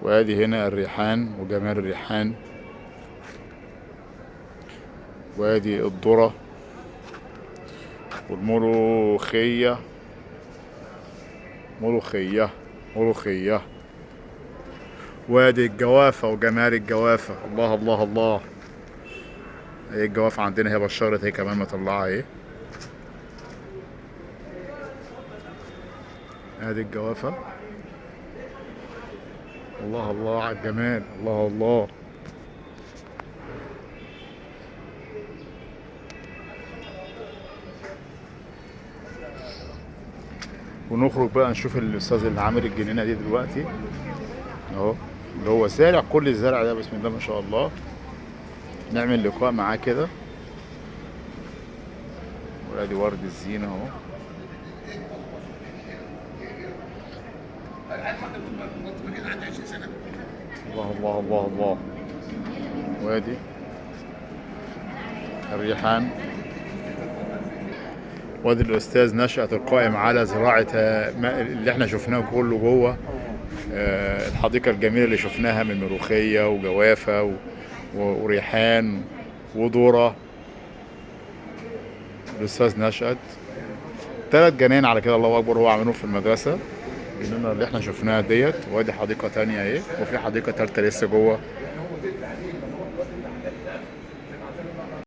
وادي هنا الريحان وجمال الريحان، وادي الذرة والملوخية. ملوخية ملوخية. وادي الجوافة وجمال الجوافة. الله الله الله. اهي الجوافة عندنا هي بشرت هي كمان مطلعة اهي. ادي الجوافة. الله الله على الجمال. الله الله. ونخرج بقى نشوف الاستاذ اللي عامل الجنينة دي دلوقتي اهو، اللي هو زارع كل الزرع ده بسم الله ما شاء الله. نعمل لقاء معاه كده. وادي ورد الزينة اهو. الله الله الله الله. وادي الريحان. وادي الاستاذ نشأت القائم على زراعة اللي احنا شفناه كله جوه الحديقة الجميلة اللي شفناها من ملوخية وجوافة وريحان وذرة. الاستاذ نشأت 3 جناين على كده الله اكبر هو عاملهم في المدرسة. الجنينة اللي احنا شفناها ديت. وادي حديقة تانية اهي، وفي حديقة تالتة لسه جوه